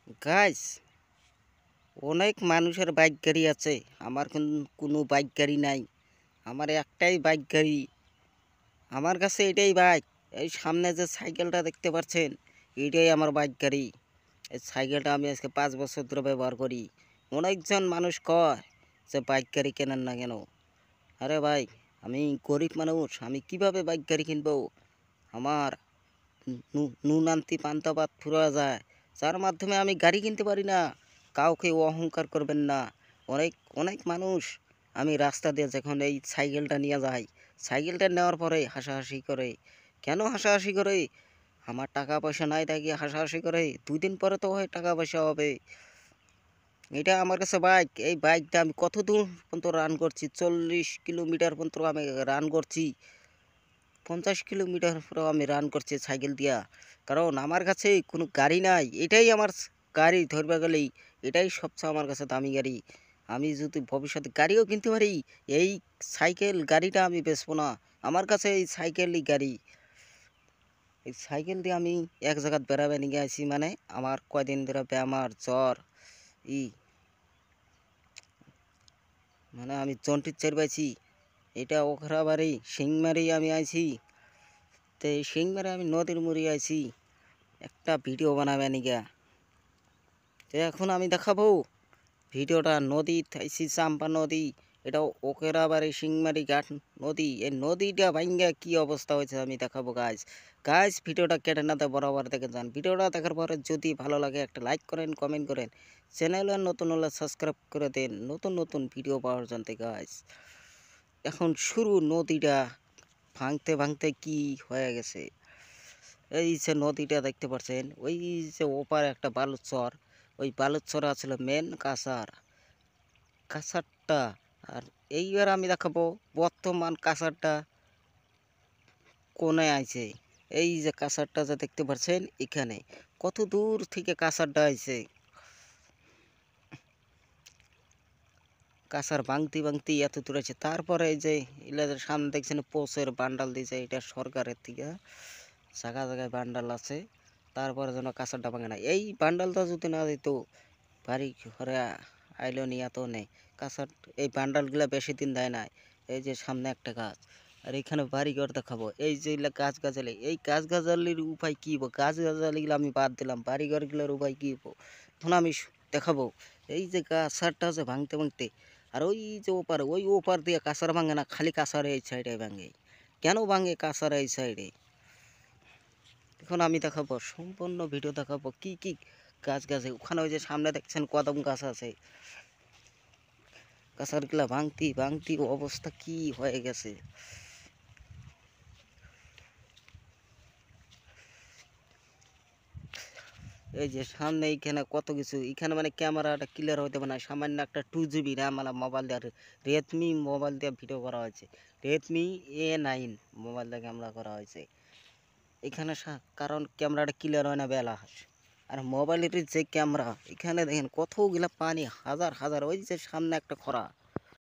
Guys, অনেক মানুষের bike গাড়ি আছে। আমার কোনো বাইক গাড়ি নাই। আমার একটাই বাইক গাড়ি। আমার কাছে এটাই বাইক। এই সামনে যে সাইকেলটা দেখতে পাচ্ছেন, এটাই আমার বাইক গাড়ি। এই সাইকেলটা আমি আজকে 5 বছর ধরে ব্যবহার করি। অনেকজন মানুষ কয় যে বাইক গাড়ি কেনেন না কেন। আরে ভাই, আমি গরিব মানুষ, আমি কিভাবে বাইক গাড়ি কিনবো? আমার নুন আনতি পান্তা ভাত ফুরা যায়, যার মাধ্যমে আমি গাড়ি কিনতে পারি না। কাউকে অহংকার করবেন না। অনেক অনেক মানুষ আমি রাস্তা দিয়ে যখন এই সাইকেলটা নিয়ে যাই, সাইকেলটা নেওয়ার পরে হাসাহাসি করে। কেন হাসাহাসি করে? আমার টাকা পয়সা নাই তাই কি হাসাহাসি করে? 2 দিন পরে তো হয় টাকা পয়সা হবে। এটা আমার কাছে বাইক। এই বাইকটা আমি কত দূর পর্যন্ত রান করছি, 40 কিলোমিটার পর্যন্ত আমি রান করছি। 50 কিলোমিটার পরেও আমি রান করছি সাইকেল দিয়া। কারণ আমার কাছে কোনো গাড়ি নাই। এটাই আমার গাড়ি ধরবে গেলেই এটাই সবচেয়ে আমার কাছে দামি গাড়ি। আমি যদি ভবিষ্যতে গাড়িও কিনতে পারি, এই সাইকেল গাড়িটা আমি বেচবো না। আমার কাছে এই সাইকেলই গাড়ি। এই সাইকেল দিয়ে আমি এক জায়গায় বেড়াবে নিয়ে আসি, মানে আমার কয়দিন ধরে বেমার জ্বর ই মানে আমি জন্টির চার পাইছি। এটা ওখরা বাড়ি সিংমারি আমি আইছি। তো এই সিংমারে আমি নদীর মুড়ি আইছি একটা ভিডিও বানাবে নিগা। তো এখন আমি দেখাবো ভিডিওটা। নদী থাইছি চাম্পা নদী, এটা ওকেরাবাড়ি সিংমারি ঘাট নদী। এই নদীটা ভাঙ্গা কি অবস্থা হয়েছে আমি দেখাবো গাইজ। গাইজ, ভিডিওটা কেটে না বরাবর দেখে যান। ভিডিওটা দেখার পরে যদি ভালো লাগে একটা লাইক করেন, কমেন্ট করেন। চ্যানেলে নতুন হলে সাবস্ক্রাইব করে দেন নতুন নতুন ভিডিও পাওয়ার জন্য গাইজ। এখন শুরু। নদীটা ভাঙতে ভাঙতে কি হয়ে গেছে। এই যে নদীটা দেখতে পাচ্ছেন, ওই যে ওপারে একটা বালুচর, ওই বালুচর আছিল মেন কাছার কাছারটা। আর এইবার আমি দেখাবো বর্তমান কাছারটা কোনে আইছে। এই যে কাছারটা যে দেখতে পাচ্ছেন, এখানে কত দূর থেকে কাছারটা আইছে। কাছার ভাঙতি ভাঙতি এত দূর আছে। তারপরে এই যে এলাকার সামনে দেখছেন পোস্টের বান্ডাল দিয়েছে, এটা সরকারের থেকে জায়গা জায়গায় বান্ডাল আছে। তারপরে যেন কাছারটা ভাঙে না। এই বান্ডালটা যদি না দিত, বাড়ি ঘরে আইলো নিয়ে তো নেই কাছার। এই বান্ডালগুলা বেশি দিন দেয় না। এই যে সামনে একটা গাছ, আর এখানে বাড়িঘর দেখাবো। এই যে গাছ গাছালি, এই গাছ গাছালির উপায় কী হবো? গাছ গাছালিগুলো আমি বাদ দিলাম, বাড়িঘরগুলোর উপায় কী হবো এখন আমি দেখাবো। এই যে কাছারটা আছে ভাঙতে ভাঙতে, আর ওই যে ওপার, ওই ওপার দিয়ে কাছার ভাঙে না, খালি কাছার এই সাইডে ভাঙে। কেন ভাঙে কাছার এই সাইডে? এখন আমি দেখাবো সম্পূর্ণ ভিডিও দেখাবো কি কি গাছ গাছে। ওখানে ওই যে সামনে দেখছেন কদম গাছ আছে। গাছারগুলা ভাঙতি ভাঙতি অবস্থা কি হয়ে গেছে। এই যে সামনে এইখানে কত কিছু, এখানে মানে ক্যামেরাটা ক্লিয়ার হইতে পারে না। সামান্য একটা 2 GB র্যাম আলা মোবাইল দিয়ে, রেডমি মোবাইল দিয়ে ভিডিও করা হয়েছে। রেডমি A9 মোবাইল দিয়ে ক্যামেরা করা হয়েছে এখানে। কারণ ক্যামেরাটা ক্লিয়ার হয় না বেলা। আর মোবাইলের যে ক্যামেরা, এখানে দেখেন কতগুলা পানি, হাজার হাজার। ওই যে সামনে একটা খরা,